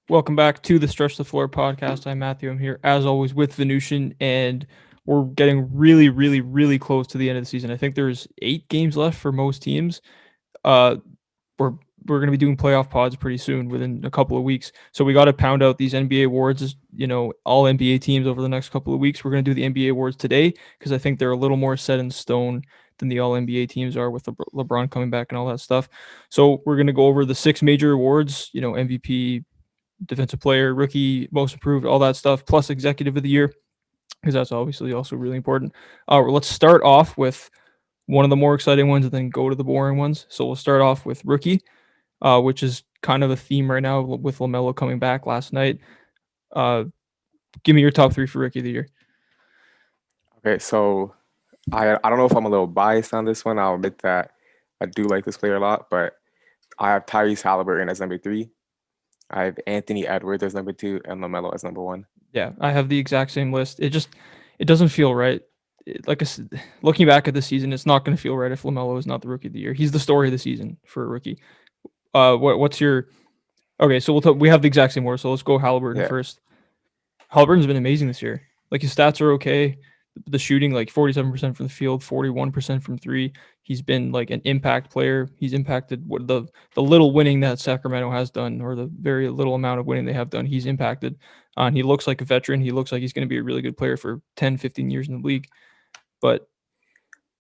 Welcome back to the Stretch the Floor podcast. I'm Matthew. I'm here as always with Venushan, and we're getting really, really, really close to the end of the season. I think there's 8 games left for most teams. Uh, we're we're going to be doing playoff pods pretty soon, within a couple of weeks. So we got to pound out these NBA awards, all NBA teams over the next couple of weeks. We're going to do the NBA awards today because I think they're a little more set in stone than the All NBA teams are with LeBron coming back and all that stuff. So we're going to go over the 6 major awards. MVP, defensive player, rookie, most improved, all that stuff, plus executive of the year, because that's obviously also really important. Let's start off with one of the more exciting ones and then go to the boring ones. So we'll start off with rookie, which is kind of a theme right now with LaMelo coming back last night. Uh, Give me your top 3 for rookie of the year. Okay, so I don't know if I'm a little biased on this one. I'll admit that I do like this player a lot, but I have Tyrese Halliburton as number three. I have Anthony Edwards as number two, and LaMelo as number one. Yeah, I have the exact same list. It doesn't feel right. Looking back at the season, it's not going to feel right if LaMelo is not the rookie of the year. He's the story of the season for a rookie. What's your Okay, so we have the exact same order. So let's go Halliburton Yeah, first. Halliburton's been amazing this year. Like his stats are okay. The shooting, like 47% from the field, 41% from three. He's been like an impact player. He's impacted what the little winning that Sacramento has done, or the very little amount of winning they have done. He's impacted. And he looks like a veteran. He looks like he's going to be a really good player for 10, 15 years in the league. But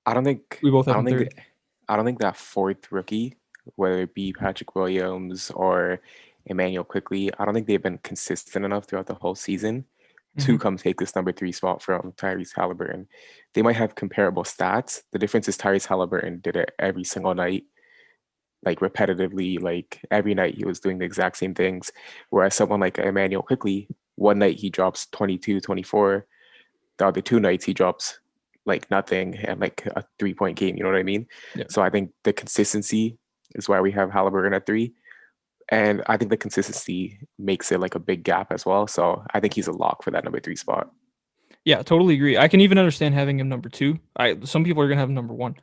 I don't think we both I have don't him think third. that I don't think that fourth rookie, whether it be Patrick Williams or Emmanuel Quickly, I don't think they've been consistent enough throughout the whole season to Hmm. come take this number three spot from Tyrese Halliburton. They might have comparable stats. The difference is Tyrese Halliburton did it every single night, like repetitively, like every night he was doing the exact same things. Whereas someone like Emmanuel Quickly, one night he drops 22, 24. The other two nights he drops like nothing and like a 3 point game. You know what I mean? Yeah. So I think the consistency is why we have Halliburton at three. And I think the consistency makes it like a big gap as well. So I think he's a lock for that number three spot. Yeah, totally agree. I can even understand having him number two. Some people are gonna have him number one,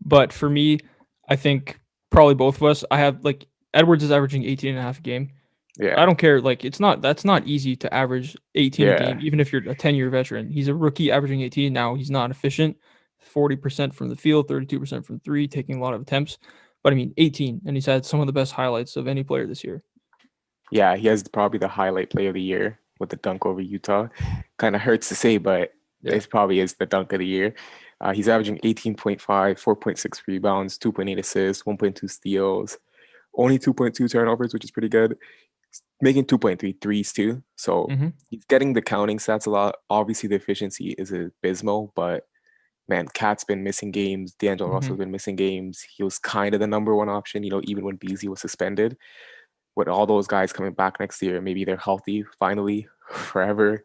but for me, I think probably both of us. I have like Edwards is averaging 18 and a half a game. I Yeah. don't care. Like that's not easy to average 18 a game, Yeah. even if you're a 10-year veteran. He's a rookie averaging 18 now. He's not efficient. 40% from the field, 32% from three, taking a lot of attempts. But I mean, 18, and he's had some of the best highlights of any player this year. Yeah. He has probably the highlight play of the year with the dunk over Utah. Kind of hurts to say, but Yeah. it probably is the dunk of the year. He's averaging 18.5, 4.6 rebounds, 2.8 assists, 1.2 steals, only 2.2 turnovers, which is pretty good. Making 2.3 threes too. So Hmm. he's getting the counting stats a lot. Obviously, the efficiency is abysmal, but man, Cat's been missing games. D'Angelo Russell's Hmm. been missing games. He was kind of the number one option, even when Beasley was suspended. With all those guys coming back next year, maybe they're healthy finally forever.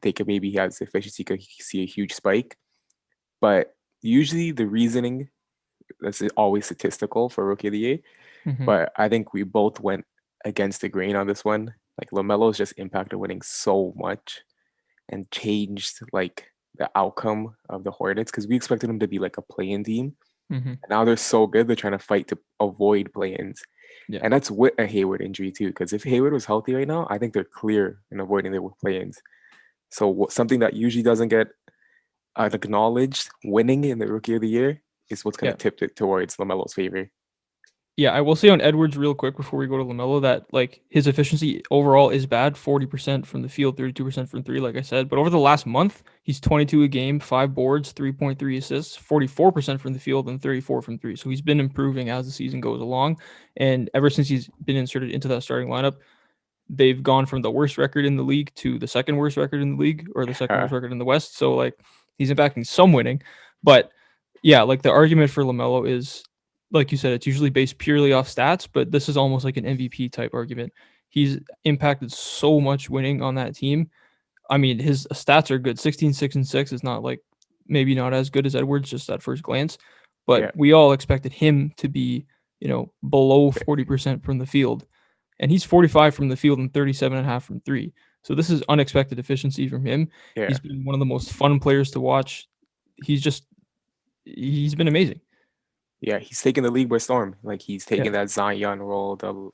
They could maybe he has efficiency, could see a huge spike. But usually the reasoning that's always statistical for rookie of the year. Hmm. But I think we both went against the grain on this one. Like LaMelo's just impacted winning so much and changed like the outcome of the Hornets because we expected them to be like a play-in team. Hmm. And now they're so good, they're trying to fight to avoid play-ins. Yeah. And that's with a Hayward injury too. Because if Hayward was healthy right now, I think they're clear in avoiding the play-ins. So something that usually doesn't get acknowledged, winning in the Rookie of the Year, is what's going Yeah. to tip it towards Lamelo's favor. Yeah, I will say on Edwards real quick before we go to LaMelo that like his efficiency overall is bad, 40% from the field, 32% from three, like I said. But over the last month, he's 22 a game, 5 boards, 3.3 assists, 44% from the field, and 34 from three. So he's been improving as the season goes along. And ever since he's been inserted into that starting lineup, they've gone from the worst record in the league to the second worst record in the league, or the second worst record in the West. So like he's impacting some winning. But yeah, like the argument for LaMelo is, like you said, it's usually based purely off stats, but this is almost like an MVP type argument. He's impacted so much winning on that team. I mean, his stats are good. 16, 6, and 6 is not like, maybe not as good as Edwards just at first glance, but Yeah, we all expected him to be, below 40% from the field. And he's 45 from the field and 37 and a half from three. So this is unexpected efficiency from him. yeah, He's been one of the most fun players to watch. He's just he's been amazing. yeah. He's taking the league by storm. Like he's Yeah. taking that Zion role. The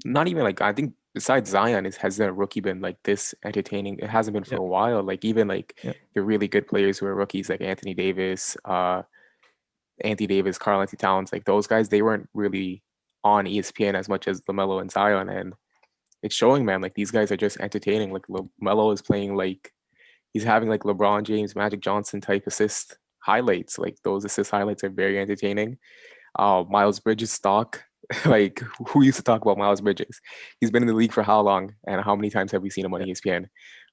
not even like I think besides Zion, has the rookie been like this entertaining? It hasn't been for Yep. a while. Like even like Yep. the really good players who are rookies, like Anthony Davis, Karl Anthony Towns, like those guys, they weren't really on ESPN as much as LaMelo and Zion, and it's showing, man. Like these guys are just entertaining. Like LaMelo is playing like he's having like LeBron James, Magic Johnson type assist highlights. Like those assist highlights are very entertaining. Miles Bridges stock. Like who used to talk about Miles Bridges? He's been in the league for how long, and how many times have we seen him on Yep. ESPN?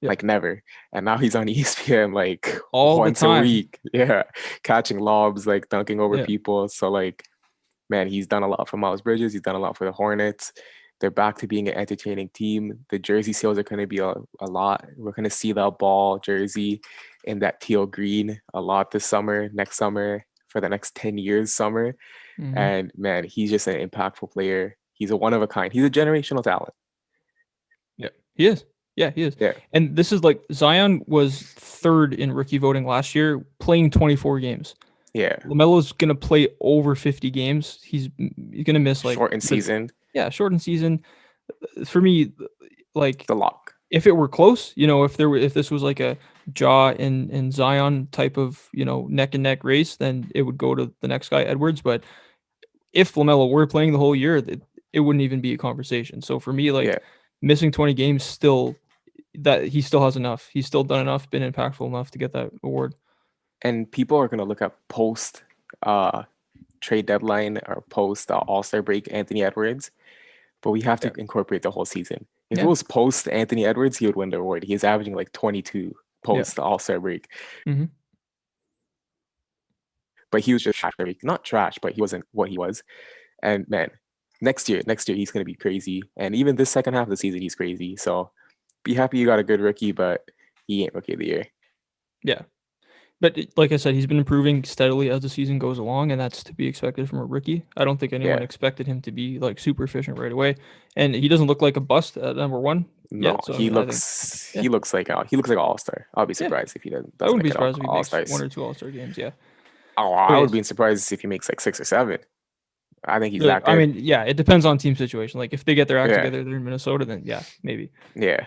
Yep. Like never. And now he's on ESPN like All the once a time. week. Yeah, catching lobs, like dunking over Yeah. people. So like, man, he's done a lot for Miles Bridges. He's done a lot for the Hornets. They're back to being an entertaining team. The jersey sales are going to be a lot. We're going to see that ball jersey in that teal green a lot this summer, next summer, for the next 10 years summer. Mm-hmm. And man, he's just an impactful player. He's a one of a kind. He's a generational talent. Yeah, he is. Yeah, he is. Yeah. And this is like Zion was third in rookie voting last year, playing 24 games. Yeah. LaMelo's gonna play over 50 games. He's gonna miss like Shortened season. yeah, shortened season. For me, like The lock. if it were close, if this was like a Jaw and Zion type of neck and neck race, then it would go to the next guy, Edwards. But if LaMelo were playing the whole year, it wouldn't even be a conversation. So for me, Yeah. like missing 20 games still that he still has enough. He's still done enough, been impactful enough to get that award. And people are gonna look at post uh trade deadline or post All-Star break Anthony Edwards, but we have Yeah. to incorporate the whole season. If it Yeah. was post Anthony Edwards, he would win the award. He's averaging like 22 Yeah. post the All-Star break. Mm-hmm. But he was just trash. Not trash, but he wasn't what he was. And man, next year he's gonna be crazy. And even this second half of the season, he's crazy. So be happy you got a good rookie, but he ain't rookie of the year. Yeah. But like I said, he's been improving steadily as the season goes along, and that's to be expected from a rookie. I don't think anyone Yeah. expected him to be like super efficient right away, and he doesn't look like a bust at number one No, yet. So I mean, I think yeah, he looks like an all-star. I'll be yeah, surprised if he doesn't, I doesn't wouldn't make be it surprised if he all makes one stars. or two All Star games. Yeah. Oh, I Okay. would be surprised if he makes like 6 or 7. I think he's Really, that I good. mean, yeah, it depends on team situation. Like if they get their act Yeah, together, they're in Minnesota, then yeah, maybe. yeah.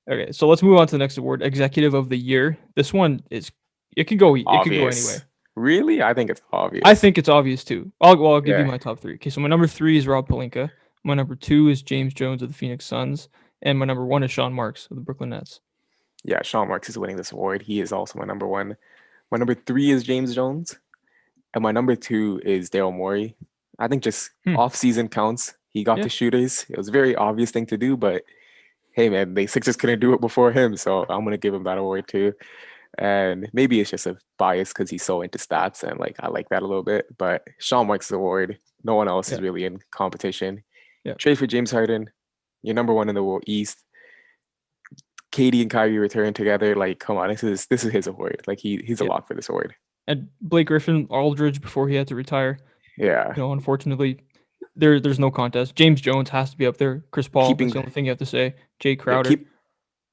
Okay, so let's move on to the next award, Executive of the Year. This one is it could go anyway. Obvious. Really? I think it's I obvious. think it's obvious too. I'll give you Yeah, my top three. Okay, so my number three is Rob Pelinka. My number two is James Jones of the Phoenix Suns, and my number one is Sean Marks of the Brooklyn Nets. yeah. Sean Marks is winning this award. He is also my number one. My number three is James Jones, and my number two is Daryl Morey. I think just Hmm. off-season counts. He got Yeah. the shooters. It was a very obvious thing to do, but hey, man, the Sixers couldn't do it before him, so I'm gonna give him that award too. And maybe it's just a bias because he's so into stats and like I like that a little bit. But Sean Marks award, no one else is Yeah. really in competition. Yeah. Trade for James Harden, you're number one in the East. Katie and Kyrie return together. Like, come on, this is his award. Like he's a Yeah. lot for this award. And Blake Griffin, Aldridge before he had to retire. Yeah, Unfortunately, there's no contest. James Jones has to be up there. Chris Paul, that's keeping the only thing you have to say. Jay yeah Crowder.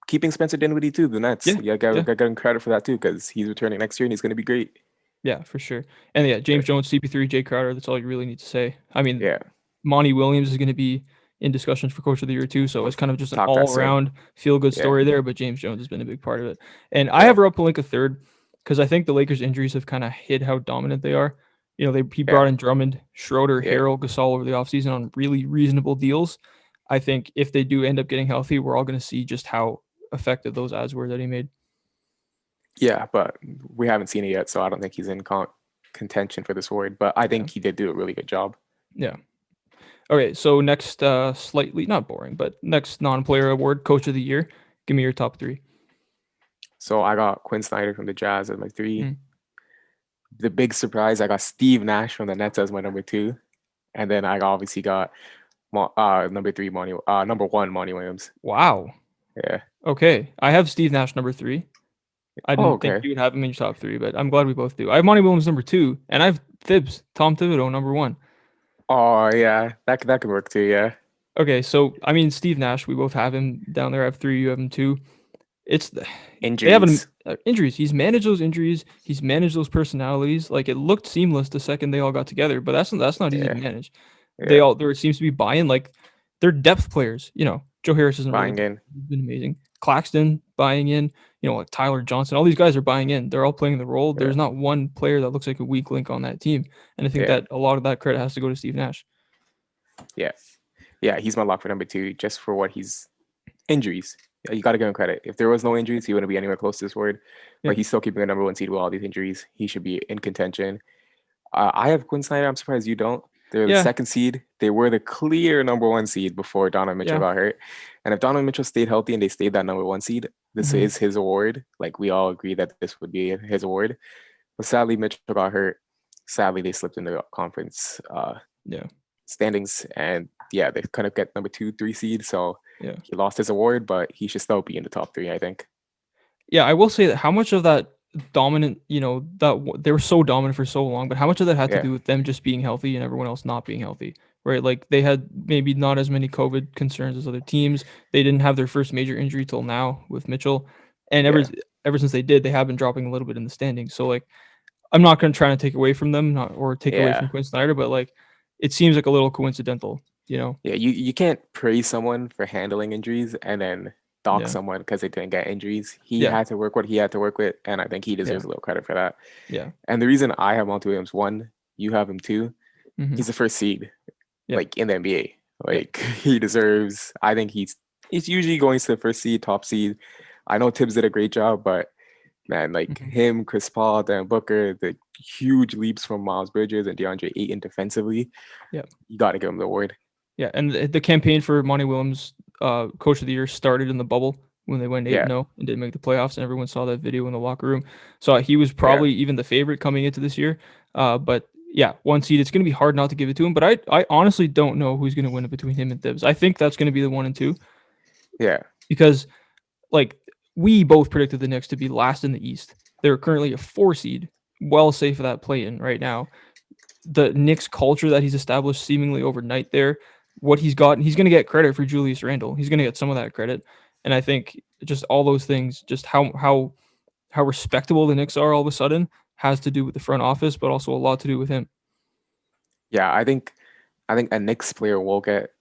keeping Spencer Dinwiddie too. The Nets. Yeah. Yeah, Yeah. got him credit for that too because he's returning next year and he's gonna be great. Yeah, for sure. And yeah, Yeah, James Jones, CP3, Jay Crowder, that's all you really need to say. I mean, yeah. Monty Williams is going to be in discussions for Coach of the Year too, so We'll it's kind of just an talk that soon. all-around feel-good Yeah, story there. But James Jones has been a big part of it, and I yeah, have Rob Pelinka third because I think the Lakers' injuries have kind of hid how dominant they are. He yeah, brought in Drummond, Schroeder, yeah. Harrell, Gasol over the offseason on really reasonable deals. I think if they do end up getting healthy, we're all going to see just how effective those ads were that he made. Yeah, but we haven't seen it yet, so I don't think he's in contention for this award. But I Yeah, think he did do a really good job. yeah. Okay, so next, slightly not boring, but next non-player award, Coach of the Year. Give me your top three. So I got Quinn Snyder from the Jazz as my three. Mm. The big surprise, I got Steve Nash from the Nets as my number two, and then I obviously got number three number one Monty Williams. Wow. Yeah. Okay, I have Steve Nash number three. I Oh, didn't think okay. you would have him in your top three, but I'm glad we both do. I have Monty Williams number two, and I have Tom Thibodeau number one. Oh, yeah. That could work too. Yeah. Okay, so I mean Steve Nash, we both have him down there. I have three, you have him two. It's they have Injuries. injuries. He's managed those injuries. He's managed those personalities. Like it looked seamless the second they all got together, but that's not easy to Yeah. manage. Yeah. There seems to be buy-in. Like they're depth players. Joe Harris isn't really buying depth. in. He's been amazing. Claxton buying in. Like Tyler Johnson. All these guys are buying in. They're all playing the role. Yeah, There's not one player that looks like a weak link on that team. And I think yeah, that a lot of that credit has to go to Steve Nash. yeah, yeah. He's my lock for number two, just for what he's injuries. You got to give him credit. If there was no injuries, he wouldn't be anywhere close to this word. Yeah. But he's still keeping the number one seed with all these injuries. He should be in contention. I have Quinn Snyder. I'm surprised you don't. They're the Yeah. second seed. They were the clear number one seed before Donovan Mitchell Yeah. got hurt. And if Donovan Mitchell stayed healthy and they stayed that number one seed, this Hmm. is his award. Like we all agree that this would be his award. But sadly, Mitchell got hurt. Sadly, they slipped in the conference Yeah. standings, and yeah, they kind of get number two, three seed. So Yeah. he lost his award, but he should still be in the top three, I think. Yeah, I will say that how much of that dominant, they were so dominant for so long, but how much of that had to Yeah, do with them just being healthy and everyone else not being healthy, right? Like they had maybe not as many COVID concerns as other teams. They didn't have their first major injury till now with Mitchell, and yeah, ever since they did, they have been dropping a little bit in the standings. So like, I'm not going to try to take away from them, or take away yeah. from Quinn Snyder, but like, it seems like a little coincidental, you know? Yeah, you can't praise someone for handling injuries and then dock Yeah, someone because they didn't get injuries. He yeah, had to work what he had to work with, and I think he yeah, deserves a little credit for that. yeah, And the reason I have Monty Williams one, you have him two, hmm, he's the first seed, yeah, like in the NBA. yeah, Like he deserves. I think he's usually going to the first seed, top seed. I know Tibbs did a great job, but man, like hmm, him, Chris Paul, Dan Booker, the huge leaps from Miles Bridges and DeAndre Ayton defensively, yeah. you got to give him the award. Yeah, and the campaign for Monty Williams, Coach of the Year, started in the bubble when they went 8 Yeah, 0 and didn't make the playoffs, and everyone saw that video in the locker room. So he was yeah, probably even the favorite coming into this year. But yeah, one seed. It's going to be hard not to give it to him. But I honestly don't know who's going to win it between him and Thibs. I think that's going to be the 1 and 2 yeah. because like we both predicted the Knicks to be last in the East. They're currently a 4 seed, well safe of that play in right now. The Knicks culture that he's established seemingly overnight there, what he's got, he's going to get credit for Julius Randle. He's going to get some of that credit. And I think just all those things, just how respectable the Knicks are all of a sudden has to do with the front office, but also a lot to do with him. Yeah, I think a Knicks player will get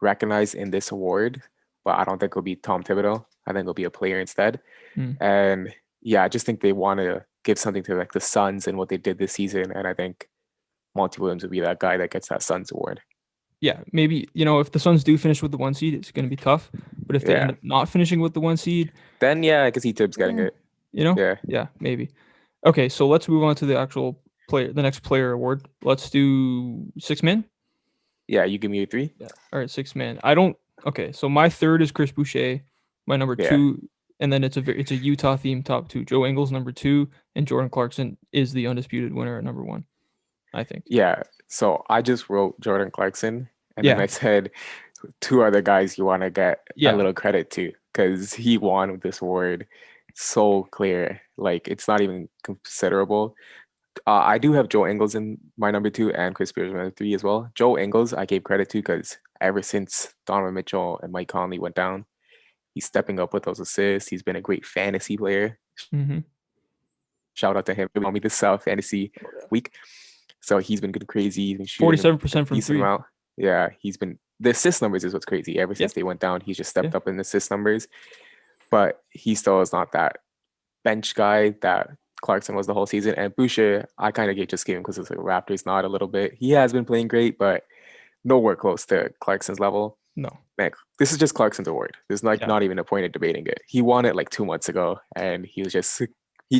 recognized in this award, but I don't think it'll be Tom Thibodeau. I think it'll be a player instead. Mm. And yeah, I just think they want to give something to like the Suns and what they did this season. And I think Monty Williams would be that guy that gets that Suns award. Yeah, maybe, if the Suns do finish with the 1 seed, it's going to be tough. But if they Yeah. end up not finishing with the 1 seed, Then yeah, I can see Tibbs getting eh, it. Yeah. yeah, maybe. Okay, so let's move on to the actual player, the next player award. Let's do six man. Yeah, you give me a three. Yeah. All right, six man. I don't. Okay, so my third is Chris Boucher. My number Yeah. two, and then it's a Utah themed top two. Joe Ingles number two, and Jordan Clarkson is the undisputed winner at number one. I think. Yeah. So I just wrote Jordan Clarkson and then Yeah. I said two other guys you want to get a Yeah. little credit to because he won with this award so clear. Like it's not even considerable. I do have Joe Ingles in my number two and Chris Spears in my number three as well. Joe Ingles, I gave credit to because ever since Donovan Mitchell and Mike Conley went down, he's stepping up with those assists. He's been a great fantasy player. Mm-hmm. Shout out to him. He me this fantasy Oh, yeah. week. So he's been good crazy. He's been shooting a 47% from decent three. amount. Yeah, he's been the assist numbers is what's crazy. Ever Yeah. since they went down, he's just Yeah. stepped up in the assist numbers. But he still is not that bench guy that Clarkson was the whole season. And Boucher, I kind of just gave him because it's like Raptors nod a little bit. He has been playing great, but nowhere close to Clarkson's level. No. Man, this is just Clarkson's award. There's like Yeah. not even a point of debating it. He won it like 2 months ago, and he just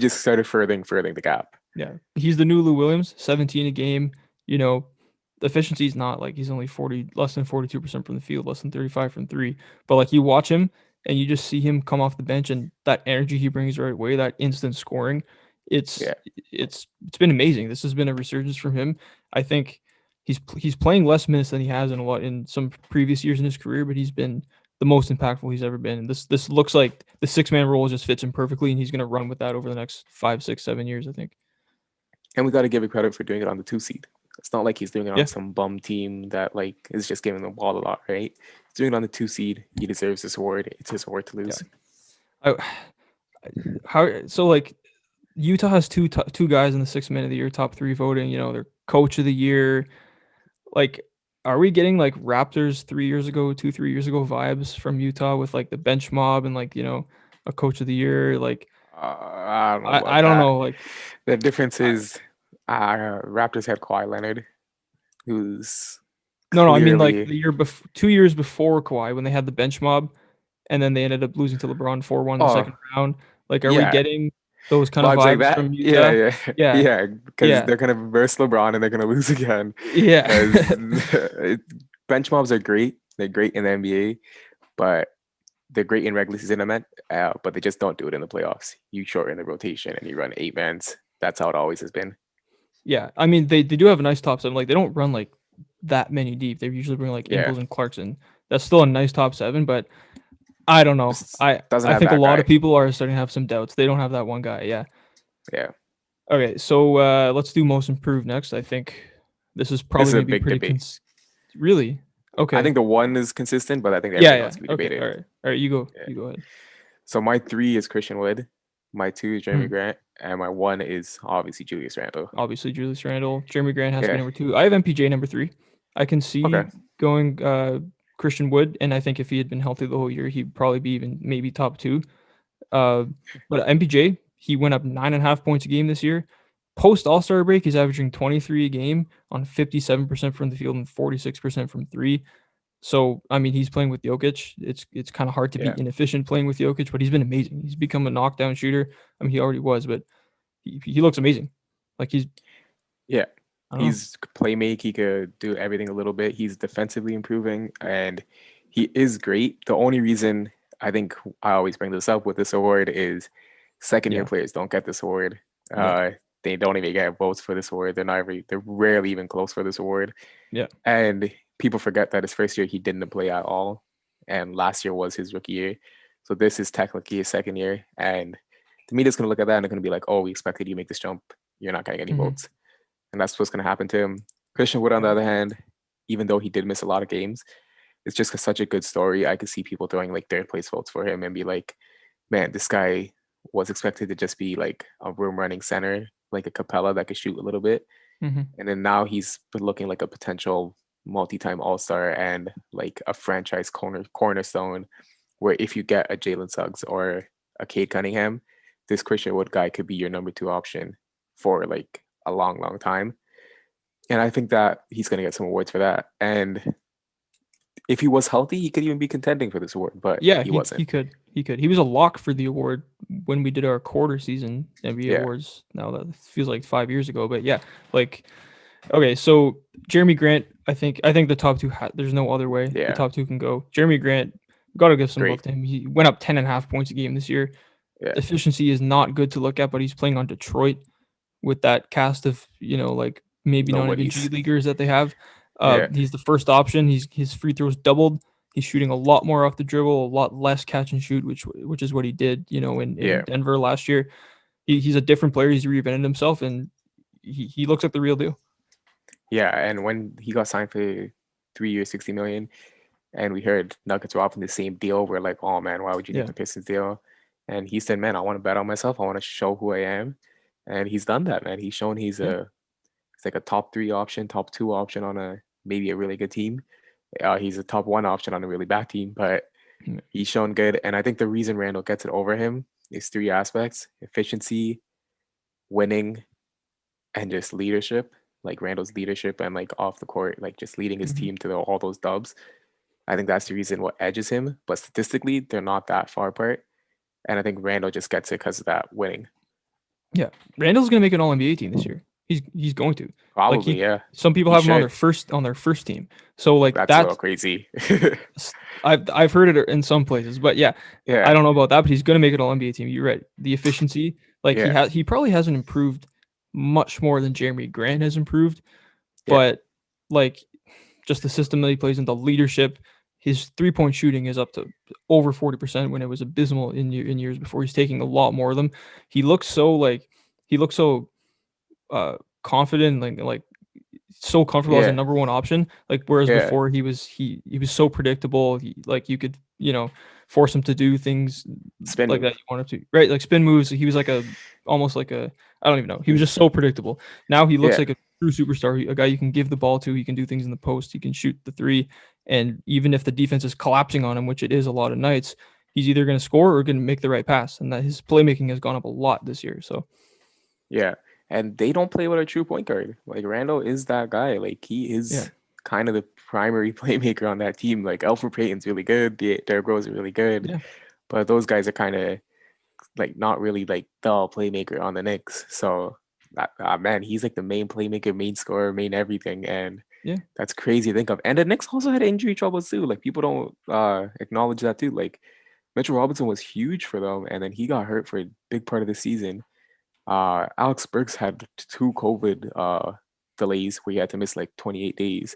started furthering the gap. Yeah. He's the new Lou Williams, 17 a game. The efficiency is not like he's only less than 42% from the field, less than 35 from three. But like you watch him and you just see him come off the bench and that energy he brings right away, that instant scoring, it's Yeah. it's been amazing. This has been a resurgence from him. I think he's playing less minutes than he has in some previous years in his career, but he's been the most impactful he's ever been. And this looks like the six man role just fits him perfectly, and he's going to run with that over the next 5, 6, 7 years. I think. And we got to give it credit for doing it on the 2 seed. It's not like he's doing it Yeah. on some bum team that like is just giving the ball a lot, right? He's doing it on the 2 seed. He deserves this award. It's his award to lose. I, how so like Utah has two guys in the 6 man of the year top three voting. Their coach of the year. Like are we getting like Raptors 3 years ago, 3 years ago vibes from Utah with like the bench mob and like a coach of the year? Like I don't know I about don't that. know. Like The difference I, is Raptors had Kawhi Leonard, who's no, I mean like clearly. the 2 years before Kawhi when they had the bench mob and then they ended up losing to LeBron 4-1 in the Oh, second round. Like, are we yeah, getting those kind of vibes like vibes that. from Yeah, Utah? yeah, Yeah, yeah. Because yeah, they're gonna verse LeBron and they're gonna lose again. yeah, Because bench mobs are great. They're great in the NBA, but they're great in regular season. I meant, but they just don't do it in the playoffs. You shorten the rotation and you run 8 mans. That's how it always has been. yeah. I mean, they do have a nice top seven. Like, they don't run like that many deep. They usually bring like Yeah, Ingles and Clarkson. That's still a nice top seven, but I don't know. just I doesn't I have think a that lot of guy. people are starting to have some doubts. They don't have that one guy. Yeah. Yeah, Okay, so let's do most improved next. I think this is this probably is a going to be big pretty debate. really I okay. think the one is consistent, but I think Yeah, everything yeah. else can be Okay, all debated. right, all right. You go. Yeah. You go ahead. So my three is Christian Wood, my two is Jeremy Hmm. Grant, and my one is obviously Julius Randle. Obviously, Julius Randle. Jeremy Grant has to be Yeah. number two. I have MPJ number three. I can Okay. see going Christian Wood, and I think if he had been healthy the whole year, he'd probably be even maybe top two. Uh, but MPJ, he went up 9.5 points a game this year. Post All Star break, he's averaging 23 a game on 57% from the field and 46% from three. So I mean, he's playing with Jokic. It's kind of hard to Yeah. be inefficient playing with Jokic, but he's been amazing. He's become a knockdown shooter. I mean, he already was, but he looks amazing. Like he's Yeah. I don't know. He's playmake. He could do everything a little bit. He's defensively improving, and he is great. The only reason I think I always bring this up with this award is second year Yeah, players don't get this award. yeah, Uh, they don't even get votes for this award. They're rarely even close for this award. yeah. And people forget that his first year he didn't play at all, and last year was his rookie year. So this is technically his second year, and the media's gonna look at that and they're gonna be like, "Oh, we expected you to make this jump. You're not gonna get any Hmm. votes," and that's what's gonna happen to him. Christian Wood, on the Yeah. other hand, even though he did miss a lot of games, it's just such a good story. I could see people throwing like third place votes for him and be like, "Man, this guy was expected to just be like a room running center, like a Capella that could shoot a little bit, Hmm. and then now he's been looking like a potential multi-time all-star and like a franchise cornerstone where if you get a Jalen Suggs or a Cade Cunningham, this Christian Wood guy could be your number two option for like a long, long time. And I think that he's going to get some awards for that. And if he was healthy, he could even be contending for this award, but Yeah, he he wasn't. could. He could. He was a lock for the award when we did our quarter season NBA Yeah, awards. Now that feels like 5 years ago, but yeah, like okay, so Jeremy Grant, I think the top two. There's no other way the yeah, top two can go. Jeremy Grant, got to give some love great. to him. He went up 10.5 points a game this year. Yeah, Efficiency is not good to look at, but he's playing on Detroit with that cast of like maybe not even G nobody's. leaguers that they have. Yeah, He's the first option. His free throws doubled. He's shooting a lot more off the dribble, a lot less catch and shoot, which is what he did, in yeah, Denver last year. He's a different player. He's reinvented himself, and he looks like the real deal. yeah. And when he got signed for 3 years, 60 million, and we heard Nuggets were offering the same deal, we're like, oh man, why would you take Yeah, the Pistons deal? And he said, man, I want to bet on myself. I want to show who I am. And he's done that, man. He's shown yeah, he's like a top three option, top two option on a maybe a really good team. He's a top one option on a really bad team, but yeah. he's shown good. And I think the reason Randall gets it over him is three aspects: efficiency, winning, and just leadership. Like Randall's leadership and like off the court, like just leading his Mhm. team to all those dubs. I think that's the reason what edges him. But statistically, they're not that far apart. And I think Randall just gets it because of that winning. Yeah, Randall's gonna make an All NBA team this year. He's going to. Like Probably, yeah. some people He have him should. on their first team. So like That's a little that's crazy. I've heard it in some places, but yeah, I Yeah, don't know about that. But he's gonna make an All NBA team. You're right. The efficiency, like yeah, he probably hasn't improved much more than Jeremy Grant has improved, yeah, but like just the system that he plays in, the leadership. His 3 point shooting is up to over 40% when it was abysmal in years before. He's taking a lot more of them. He looks so like he looks so confident, like so comfortable as a yeah, number one option. Like whereas yeah. before he was so predictable. Like you could force him to do things Spin like that move. you want him to, right? Like spin moves. He was like a almost like a I don't even know. He was just so predictable. Now he looks Yeah, like a true superstar, a guy you can give the ball to. He can do things in the post. He can shoot the three, and even if the defense is collapsing on him, which it is a lot of nights, he's either going to score or going to make the right pass, and that his playmaking has gone up a lot this year. So Yeah. And they don't play with a true point guard. Like Randall is that guy. Like he yeah, is kind of the primary playmaker on that team. Like Alfred Payton's really good. Derrick Rose is really good. yeah, But those guys are kind of like not really like the playmaker on the Knicks. So man, he's like the main playmaker, main scorer, main everything. And yeah. that's crazy to think of. And the Knicks also had injury troubles too. Like people don't acknowledge that too. Like Mitchell Robinson was huge for them, and then he got hurt for a big part of the season. Alex Burks had two COVID delays where he had to miss like 28 days.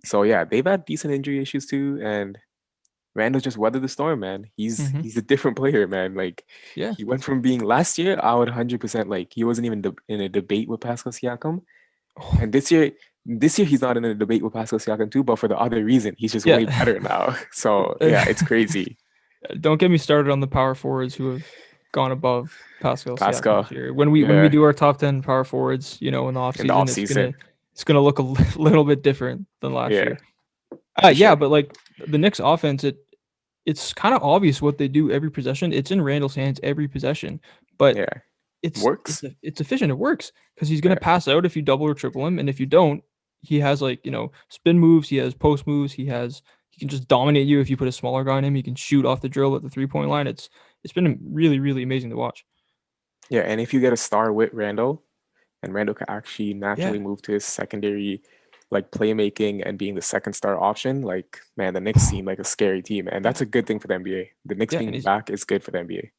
So yeah, they've had decent injury issues too, and Randall just weathered the storm, man. Mm-hmm. He's a different player, man. Like Yeah. he went from being last year, I would 100% like he wasn't even in a debate with Pascal Siakam, and this year he's not in a debate with Pascal Siakam too, but for the other reason, he's just way Yeah. better now. So yeah, it's crazy. Don't get me started on the power forwards who have gone above Pascal Siakam Pascal, this year. When we yeah, do our top 10 power forwards, in the in the offseason, off it's season, gonna look a little bit different than last yeah, year. for Yeah, sure, but like the Knicks offense, it's kind of obvious what they do every possession. It's in Randall's hands every possession, but yeah, it's works, it's it's efficient. It works because he's gonna yeah. pass out if you double or triple him, and if you don't, he has like spin moves. He has post moves. He can just dominate you if you put a smaller guy on him. He can shoot off the drill at the 3 point line. It's been really really amazing to watch. Yeah, and if you get a star with Randall, and Randall can actually naturally Yeah, move to his secondary, like playmaking and being the second star option, like man, the Knicks seem like a scary team, and yeah, that's a good thing for the NBA. The Knicks yeah, and being he's back is good for the NBA.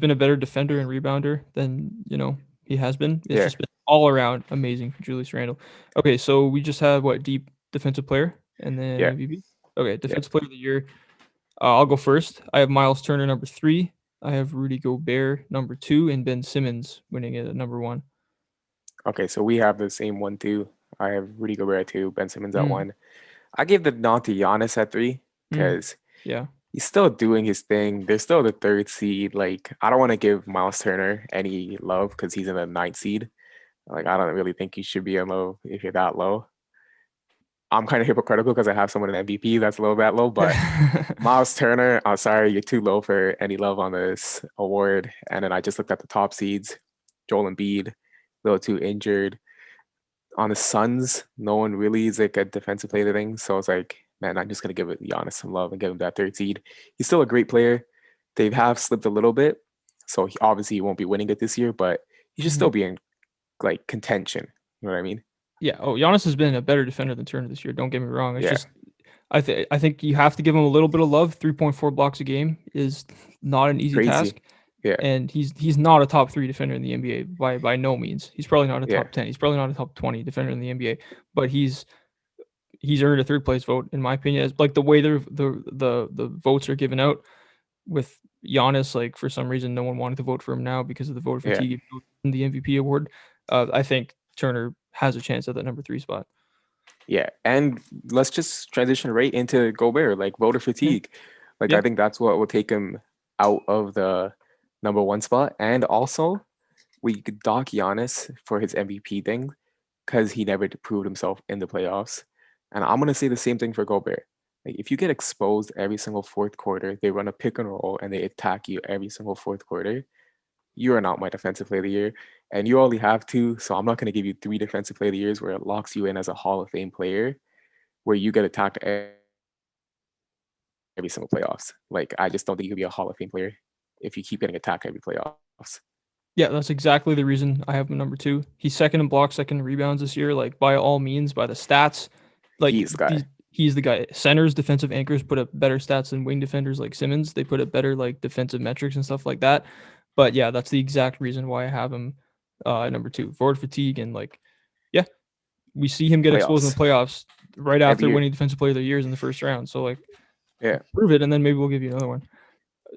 been a better defender and rebounder than he has been. It's Yeah, just been all around amazing for Julius Randle. Okay, so we just have what deep defensive player and then yeah, MVP. Okay, yeah. defensive player of the year. I'll go first. I have Miles Turner number 3. I have Rudy Gobert number 2, and Ben Simmons winning it at number 1. Okay, so we have the same one too. I have Rudy Gobert at 2, Ben Simmons at Mm, 1. I gave the nod to Giannis at 3 mm, because yeah. he's still doing his thing. They're still the third seed. Like I don't want to give Miles Turner any love because he's in the ninth seed. Like I don't really think you should be in low if you're that low. I'm kind of hypocritical because I have someone in MVP that's low that low, but Miles Turner, I'm sorry, you're too low for any love on this award. And then I just looked at the top seeds. Joel Embiid, a little too injured. On the Suns, no one really is like a defensive player thing. So I was like, man, I'm just gonna give it Giannis some love and give him that third seed. He's still a great player. They have slipped a little bit, so obviously he won't be winning it this year, but he should Mhm. still be in like contention. You know what I mean? Yeah. Oh, Giannis has been a better defender than Turner this year. Don't get me wrong. It's Yeah, just I think you have to give him a little bit of love. 3.4 blocks a game is not an easy crazy. task, Yeah, and he's not a top 3 defender in the NBA by no means. He's probably not a yeah, top 10. He's probably not a top 20 defender in the NBA, but he's earned a third place vote in my opinion. As like the way the votes are given out with Giannis, like for some reason no one wanted to vote for him now because of the voter yeah. fatigue in the MVP award. I think Turner has a chance at that number 3 spot. Yeah, and let's just transition right into Gobert, like voter Yeah, fatigue. Like yeah. I think that's what will take him out of the number one spot. And also, we could dock Giannis for his MVP thing because he never proved himself in the playoffs. And I'm gonna say the same thing for Gobert. Like if you get exposed every single fourth quarter, they run a pick and roll and they attack you every single fourth quarter. You are not my defensive player of the year. And you only have two, so I'm not gonna give you three defensive player of the years where it locks you in as a Hall of Fame player where you get attacked every single playoffs. Like I just don't think you could be a Hall of Fame player if you keep getting attacked every playoffs. Yeah, that's exactly the reason I have him number 2. He's second in blocks, second in rebounds this year. Like by all means, by the stats, like He's the guy. he's the guy. Centers, defensive anchors put up better stats than wing defenders like Simmons. They put up better like defensive metrics and stuff like that. But yeah, that's the exact reason why I have him at number 2. Forward fatigue and like yeah, we see him get exposed in the Playoffs playoffs right every after year. winning defensive player of the years in the first round. So like Yeah, prove it, and then maybe we'll give you another one.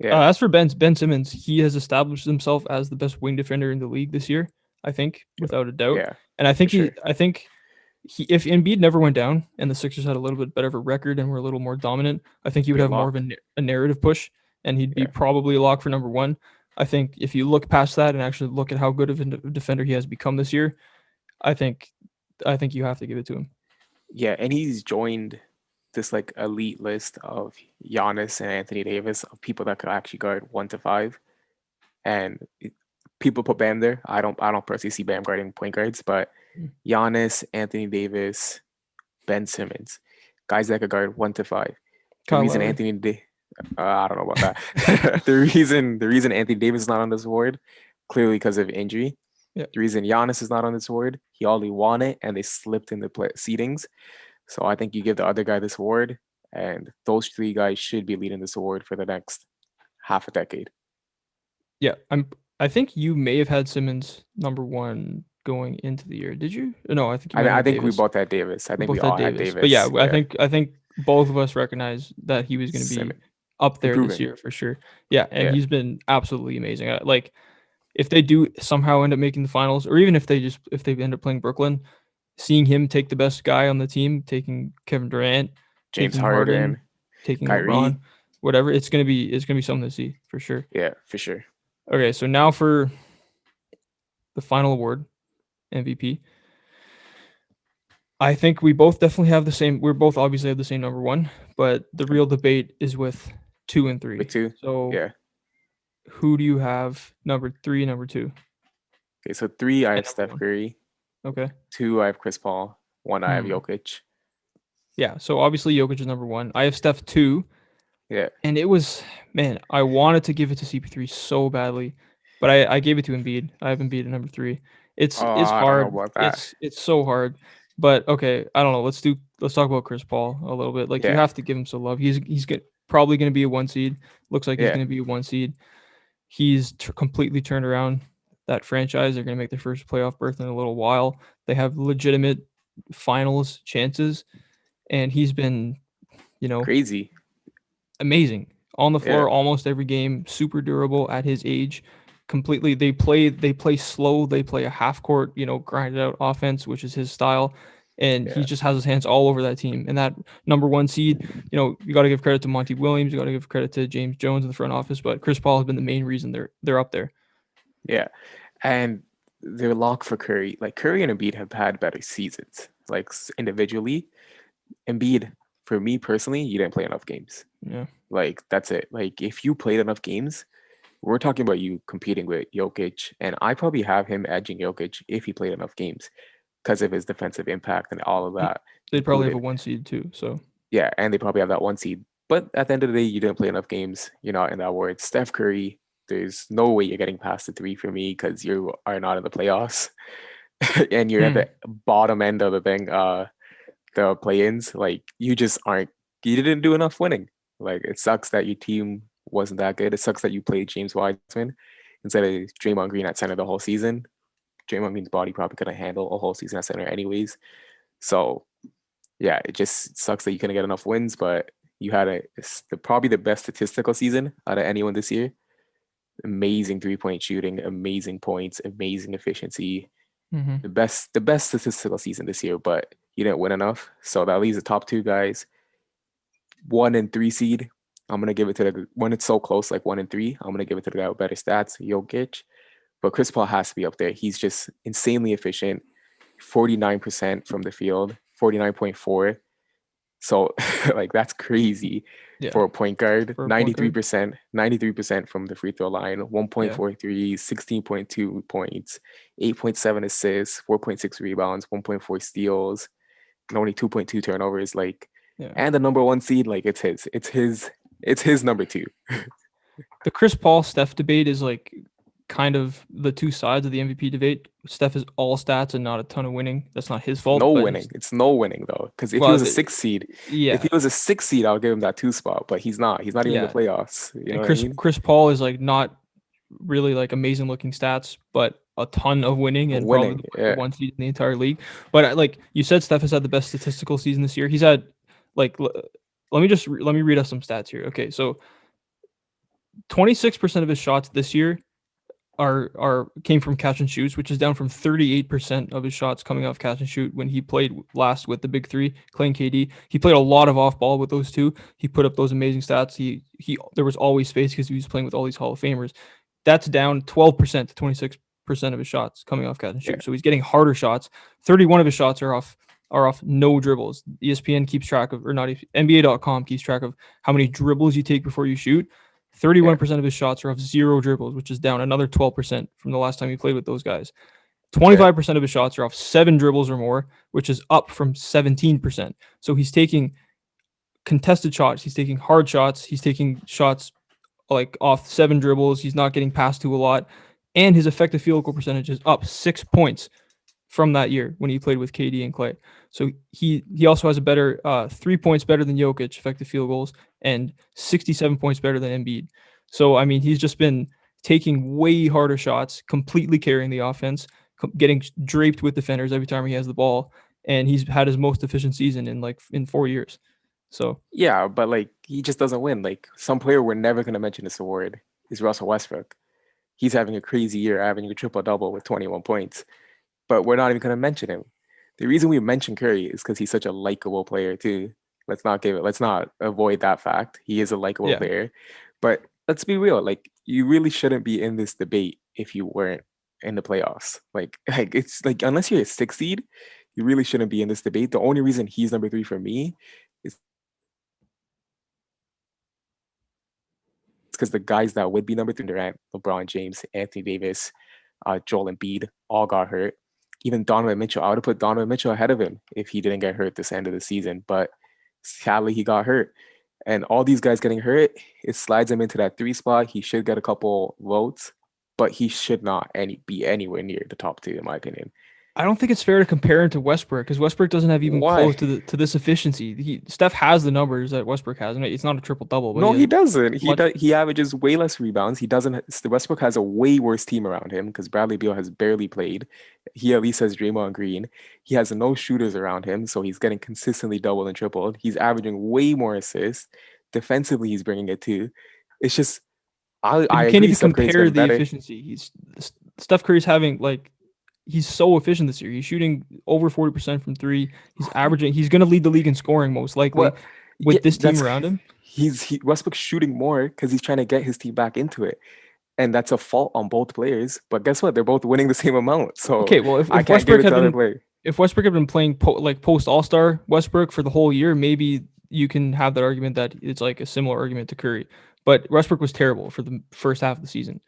yeah, As for Ben Simmons, he has established himself as the best wing defender in the league this year. I think, without a doubt. yeah, And for sure. I think if Embiid never went down and the Sixers had a little bit better of a record and were a little more dominant, I think he would Be a have more of lock. a narrative push, and he'd be Yeah, probably a lock for number 1. I think if you look past that and actually look at how good of a defender he has become this year, I think I think you have to give it to him. Yeah, and he's joined this like elite list of Giannis and Anthony Davis of people that could actually guard 1 to 5. And people put Bam there. I don't personally see Bam guarding point guards, but Mm. Giannis, Anthony Davis, Ben Simmons, guys that could guard 1 to 5. The Kyle reason Lowry. I don't know about that. The reason Anthony Davis is not on this award, clearly because of injury. Yeah. The reason Giannis is not on this award, he already won it and they slipped in the seedings. So I think you give the other guy this award, and those three guys should be leading this award for the next half a decade. Yeah. I think you may have had Simmons number 1 going into the year. Did you? No, I think you I, might have I had think we Davis. both had Davis. I We think we both had all had Davis. But yeah, Davis. Yeah, I think both of us recognize that he was going to be Simmons up there this improving. year for sure. Yeah, and Yeah, he's been absolutely amazing. Like if they do somehow end up making the finals, or even if they end up playing Brooklyn, seeing him take the best guy on the team, taking Kevin Durant, James taking Harden, Harden, taking LeBron, Kyrie. whatever, it's gonna be something to see for sure. Yeah, for sure. Okay, so now for the final award, MVP. I think we both definitely have the same. We're both obviously have the same number 1, but the real debate is with 2 and With 3. two. So Yeah. who do you have number 3, number 2, Okay, so three I and have number Steph 1? Curry. Okay. Two I have Chris Paul. One I have Hmm. Jokic. Yeah. So obviously Jokic is number 1. I have Steph 2. Yeah. And it was, man, I wanted to give it to CP3 so badly, but I gave it to Embiid. I have Embiid at number 3. Oh, It's I don't know hard. about that. It's so hard. But okay, I don't know. Let's talk about Chris Paul a little bit. Like you Yeah. have to give him some love. Probably going to be a 1 seed. Looks like he's Yeah. going to be a 1 seed. He's completely turned around that franchise. They're going to make their first playoff berth in a little while. They have legitimate finals chances, and he's been, you know, Crazy. amazing on the Yeah. floor almost every game, super durable at his age. Completely, they play slow. They play a half court, grinded out offense, which is his style, and he Yeah. just has his hands all over that team. And that number 1 seed, you got to give credit to Monty Williams. You got to give credit to James Jones in the front office, but Chris Paul has been the main reason they're up there. Yeah. And their lock for Curry, like Curry and Embiid have had better seasons. Like individually, Embiid, for me personally, you didn't play enough games. Yeah. Like that's it. Like if you played enough games, we're talking about you competing with Jokic, and I probably have him edging Jokic if he played enough games because of his defensive impact and all of that They'd probably have a included. 1 seed too. So Yeah, and they probably have that 1 seed. But at the end of the day, you didn't play enough games. You're not in that word. Steph Curry, there's no way you're getting past the three for me because you are not in the playoffs. And you're at hmm. the bottom end of the thing, the play-ins. Like you just aren't you didn't do enough winning. Like it sucks that your team wasn't that good. It sucks that you played James Wiseman instead of Draymond Green at center the whole season. Draymond Green's body probably couldn't handle a whole season at center anyways. So yeah, it just sucks that you couldn't get enough wins, but you had probably the best statistical season out of anyone this year. Amazing 3-point shooting, amazing points, amazing efficiency. Hmm. The best statistical season this year, but you didn't win enough. So that leaves the top two guys. 1 and 3 seed. I'm gonna give it to the when it's so close, like 1 and 3. I'm gonna give it to the guy with better stats, Jokic. But Chris Paul has to be up there. He's just insanely efficient. 49% from the field, 49.4. So like that's crazy Yeah, for a point guard. for a point guard. 93% from the free throw line, Yeah, 1.43, 16.2 points, 8.7 assists, 4.6 rebounds, 1.4 steals, and only 2.2 turnovers. Like, yeah. and the number 1 seed, like it's his. It's his number 2. The Chris Paul Steph debate is like kind of the two sides of the MVP debate. Steph is all stats and not a ton of winning. That's not his fault, No but winning. It's no winning though. Because if he well, was a 6 seed, if yeah, he was a 6 seed, I'll give him that 2 spot. But he's not. He's not even in the yeah. playoffs. You know And what I Chris mean? Chris Paul is like not really like amazing looking stats, but a ton of winning and probably Winning. the Yeah. 1 seed in the entire league. But like you said, Steph has had the best statistical season this year. He's had like let me read us some stats here. Okay, so 26% of his shots this year are came from catch and shoots, which is down from 38% of his shots coming off catch and shoot when he played last with the big three, Clay and KD. He played a lot of off ball with those two. He put up those amazing stats. He there was always space because he was playing with all these Hall of Famers. That's down 12% to 26%. of his shots coming off catch and Yeah. shoot. So he's getting harder shots. 31 of his shots are off no dribbles. ESPN keeps track of, or not, NBA.com keeps track of how many dribbles you take before you shoot. Yeah. 31% of his shots are off zero dribbles, which is down another 12% from the last time he played with those guys. Okay. 25% of his shots are off 7 dribbles or more, which is up from 17%. So he's taking contested shots. He's taking hard shots. He's taking shots like off 7 dribbles. He's not getting passed to a lot. And his effective field goal percentage is up 6 points from that year when he played with KD and Clay. So he also has a better 3 points better than Jokic effective field goals and 67 points better than Embiid. So I mean, he's just been taking way harder shots, completely carrying the offense, getting draped with defenders every time he has the ball, and he's had his most efficient season in 4 years. So Yeah, but like he just doesn't win. Like some player we're never gonna mention this award is Russell Westbrook. He's having a crazy year, having a triple double with 21 points, but we're not even gonna mention him. The reason we mention Curry is because he's such a likable player too. Let's not avoid that fact. He is a likable yeah, player. But let's be real, like you really shouldn't be in this debate if you weren't in the playoffs. Like it's like unless you're a 6 seed, you really shouldn't be in this debate. The only reason he's number 3 for me is because the guys that would be number 3, Durant, LeBron James, Anthony Davis, Joel Embiid, all got hurt. Even Donovan Mitchell, I would have put Donovan Mitchell ahead of him if he didn't get hurt this end of the season. But sadly, he got hurt. And all these guys getting hurt, it slides him into that 3 spot. He should get a couple votes, but he should not be anywhere near the top 2, in my opinion. I don't think it's fair to compare him to Westbrook because Westbrook doesn't have even close Why? to this efficiency. Steph has the numbers that Westbrook has. And it's not a triple double, but he No, he has doesn't. much. He averages way less rebounds. He doesn't. Westbrook has a way worse team around him because Bradley Beal has barely played. He at least has Draymond Green. He has no shooters around him, so he's getting consistently doubled and tripled. He's averaging way more assists. Defensively, he's bringing it too. It's just But I you can't agree. even Steph Curry's compare been the better. efficiency. Steph Curry's having he's so efficient this year. He's shooting over 40% from three. He's averaging. He's going to lead the league in scoring most likely What? Yeah, with this team that's around him. Westbrook's shooting more because he's trying to get his team back into it. And that's a fault on both players. But guess what? They're both winning the same amount. So Okay, well, I can't give it to the other player. If Westbrook had been playing post All Star Westbrook for the whole year, maybe you can have that argument that it's like a similar argument to Curry. But Westbrook was terrible for the first half of the season.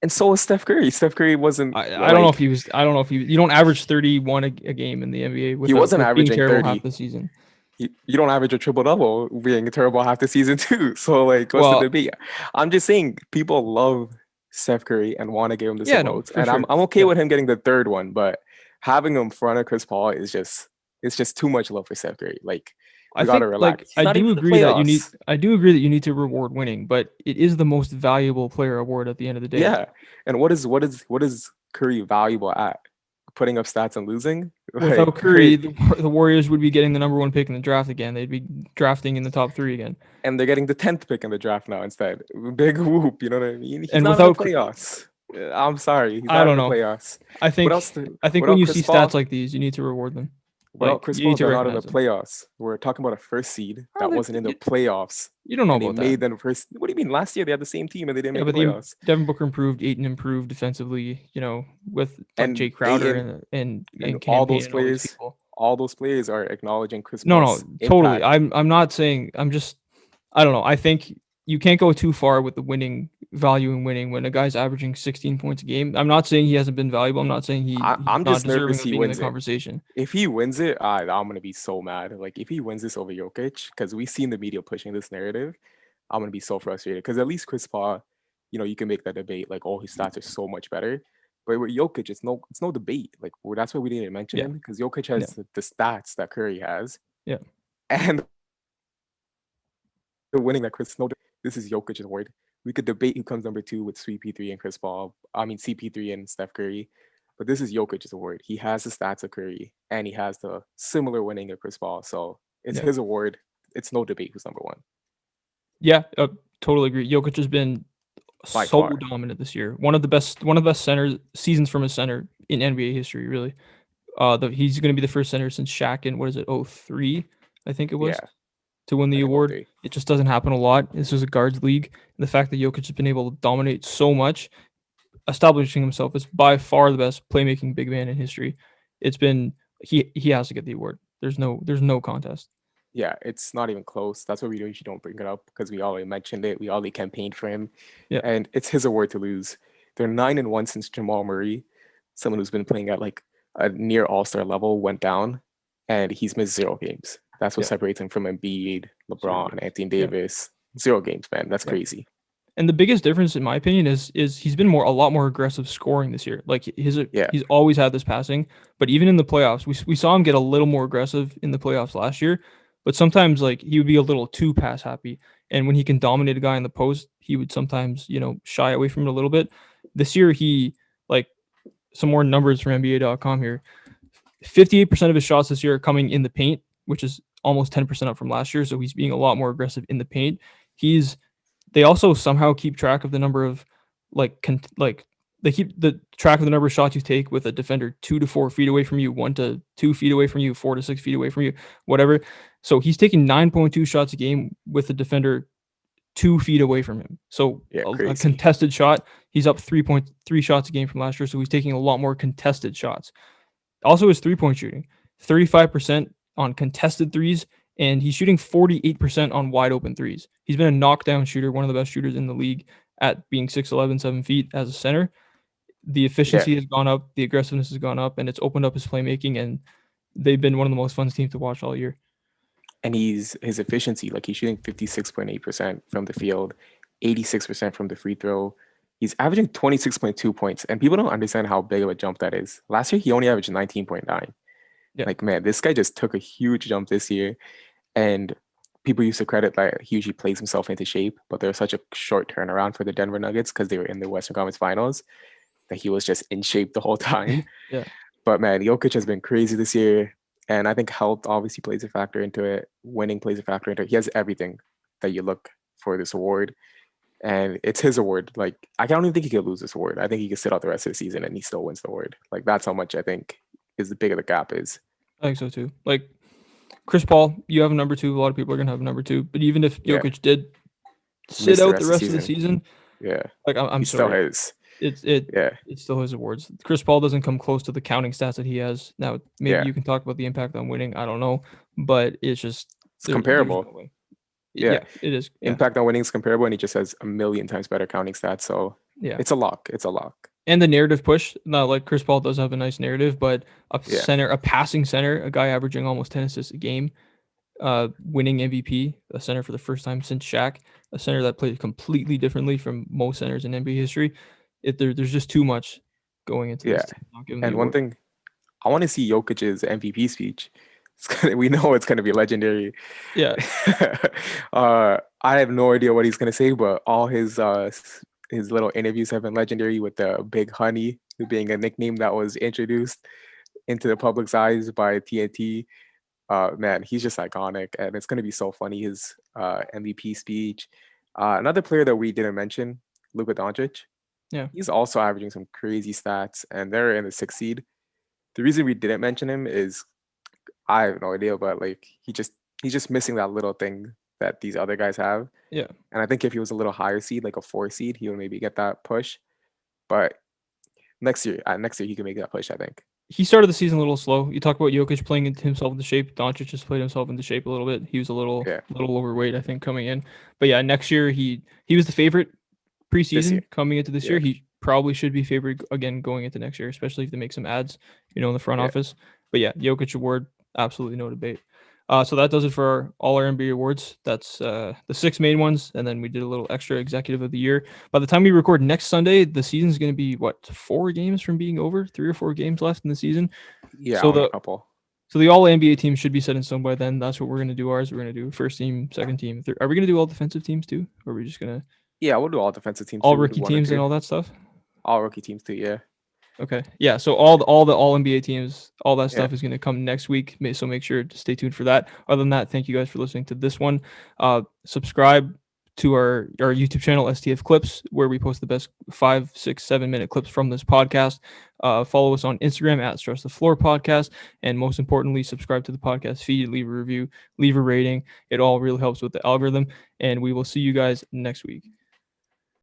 And so was Steph Curry. Steph Curry wasn't I don't know if like he was. I don't know if he. You don't average 31 a game in the NBA he wasn't with being averaging terrible half 30. the season. You don't average a triple double being terrible half the season too. So like what's the Well, debate? I'm just saying people love Steph Curry and want to give him the yeah, no, votes. for And I'm sure. I'm okay Yeah. with him getting the third one, but having him in front of Chris Paul is just it's just too much love for Steph Curry. Like I we gotta think relax. He's I not do even in the agree that you need playoffs. I do agree that you need to reward winning, but it is the most valuable player award at the end of the day. Yeah. And what is Curry valuable at? Putting up stats and losing? Without Like Curry, Curry the Warriors would be getting the number one pick in the draft again. They'd be drafting in the top three again. and they're getting the 10th pick in the draft now instead. Big whoop, you know what I mean? He's And not in the without, playoffs. I'm sorry, he's I not in don't the know. playoffs. I What think else? when Without you see Chris stats Paul, like these, you need to reward them. without Chris You need Paul, to they're not in the recognize them. playoffs. We're talking about a first seed Oh, that wasn't in the playoffs, you don't know and they about that. made them first. What do you mean? Last year they had the same team and they didn't Yeah, make the but playoffs. Devin Booker improved, Ayton improved defensively. With like Jay And Crowder Aiton and and Cam Payne and all these people. all those players are acknowledging Chris No, Paul's totally. impact. I'm not saying. I'm just. I don't know. I think you can't go too far with the winning value in winning when a guy's averaging 16 points a game. I'm not saying he hasn't been valuable. I'm not saying he's I'm not just deserving nervous of he being in the wins it. conversation. If he wins it, I'm gonna be so mad. Like if he wins this over Jokic, because we've seen the media pushing this narrative, I'm gonna be so frustrated. Because at least Chris Paul, you can make that debate like, oh, his stats are so much better. But with Jokic, it's no debate. Like that's why we didn't mention Yeah, him because Jokic yeah, has the stats that Curry has, yeah, and the winning that Chris. No, this is Jokic's award. We could debate who comes number 2 with CP3 and Chris Paul. I mean CP3 and Steph Curry. But this is Jokic's award. He has the stats of Curry, and he has the similar winning of Chris Paul. So it's yeah, his award. It's no debate who's number 1 yeah. Totally agree. Jokic has been by so far. dominant this year. One of the best center seasons from a center in NBA history. Really. He's going to be the first center since Shaq in what is it? 03, I think it was, Yeah, to win I the think all award. three. It just doesn't happen a lot. This is a guards league. And the fact that Jokic has been able to dominate so much, establishing himself as by far the best playmaking big man in history. It's been he has to get the award. There's no contest. Yeah, it's not even close. That's why we usually don't bring it up because we already mentioned it. We already campaigned for him, Yeah, and it's his award to lose. They're 9-1 since Jamal Murray, someone who's been playing at like a near All-Star level, went down, and he's missed 0 games. That's what yeah, separates him from Embiid, 0 LeBron, games. Anthony Yeah, Davis. 0 games, man. That's yeah. crazy. And the biggest difference, in my opinion, is he's been a lot more aggressive scoring this year. Like Yeah, he's always had this passing, but even in the playoffs, we saw him get a little more aggressive in the playoffs last year. But sometimes like he would be a little too pass happy, and when he can dominate a guy in the post, he would sometimes shy away from it a little bit. This year, he like some more numbers from NBA.com here. 58% of his shots this year are coming in the paint, which is almost 10% up from last year. So he's being a lot more aggressive in the paint. He's They also somehow keep track of the number of like they keep the track of the number of shots you take with a defender 2 to 4 feet away from you, 1 to 2 feet away from you, 4 to 6 feet away from you, whatever. So he's taking 9.2 shots a game with the defender 2 feet away from him. So yeah, a crazy. contested shot, he's up 3.3 shots a game from last year. So he's taking a lot more contested shots. Also, his 3 point shooting, 35% on contested threes, and he's shooting 48% on wide open threes. He's been a knockdown shooter, one of the best shooters in the league at being 6'11, 7 feet as a center. The Yeah, efficiency has gone up, the aggressiveness has gone up, and it's opened up his playmaking. And they've been one of the most fun teams to watch all year. and he's his efficiency, like he's shooting 56.8% from the field, 86% from the free throw. He's averaging 26.2 points, and people don't understand how big of a jump that is. Last year, he only averaged 19.9. Yeah, Like, man, this guy just took a huge jump this year. And people used to credit like he usually plays himself into shape, but there's such a short turnaround for the Denver Nuggets because they were in the Western Conference Finals that he was just in shape the whole time. yeah. But man, Jokic has been crazy this year. And I think health obviously plays a factor into it. Winning plays a factor into it. He has everything that you look for this award. And it's his award. Like, I don't even think he could lose this award. I think he could sit out the rest of the season and he still wins the award. Like, that's how much I think is the bigger the gap is. I think so too. Like Chris Paul, you have a number two. A lot of people are gonna have a number two. But even if Yeah. Jokic did sit Miss the out the rest of the rest of the season. season, Yeah. like I'm He's still sorry, his. it's it Yeah. it's still his awards. Chris Paul doesn't come close to the counting stats that he has. Now, maybe Yeah. you can talk about the impact on winning. I don't know, but it's just It's there's no comparable. way. Yeah. Yeah, it is. Yeah, Impact on winning is comparable, and he just has a million times better counting stats. So yeah. it's a lock. It's a lock. And the narrative push. Not like Chris Paul does have a nice narrative, but Yeah. a passing center, a guy averaging almost 10 assists a game, winning MVP, a center for the first time since Shaq, a center that played completely differently from most centers in NBA history. There's just too much going into Yeah. this to not give him the And one award. thing I want to see Jokic's MVP speech. We know it's gonna be legendary. Yeah, I have no idea what he's gonna say, but all his little interviews have been legendary with the Big Honey being a nickname that was introduced into the public's eyes by TNT. Man, he's just iconic, and it's gonna be so funny. His MVP speech. Another player that we didn't mention, Luka Doncic. yeah, He's also averaging some crazy stats, and they're in the sixth seed. The reason we didn't mention him is I have no idea, but like he's just missing that little thing that these other guys have. yeah. And I think if he was a little higher seed, like a 4 seed, he would maybe get that push. But next year he can make that push. I think. He started the season a little slow. You talk about Jokic playing himself into shape. Doncic just played himself into shape a little bit. He was a Yeah, little overweight, I think, coming in. But yeah, next year he was the favorite this year. preseason coming into this Yeah, year. He probably should be favored again going into next year, especially if they make some ads, in the front yeah, office. But yeah, Jokic award, absolutely no debate. So that does it for all our NBA awards. That's the six main ones, and then we did a little extra executive of the year. By the time we record next Sunday, the season's going to be what, 4 games from being over, 3 or 4 games left in the season. yeah. So Only a the couple. so the all NBA team should be set in stone by then. That's what we're going to do. Ours, we're going to do first team, second team. Are we going to do all defensive teams too, or are we just going to Yeah, we'll do all defensive teams all too. We'll do rookie one or teams and two. all that stuff? All rookie teams too. Yeah, Okay. Yeah. So all the all NBA teams, all that yeah, stuff is going to come next week. So make sure to stay tuned for that. Other than that, thank you guys for listening to this one. Subscribe to our YouTube channel, STF Clips, where we post the best 5, 6, 7 minute clips from this podcast. Follow us on Instagram at Stress the Floor Podcast, and most importantly, subscribe to the podcast feed, leave a review, leave a rating. It all really helps with the algorithm. And we will see you guys next week.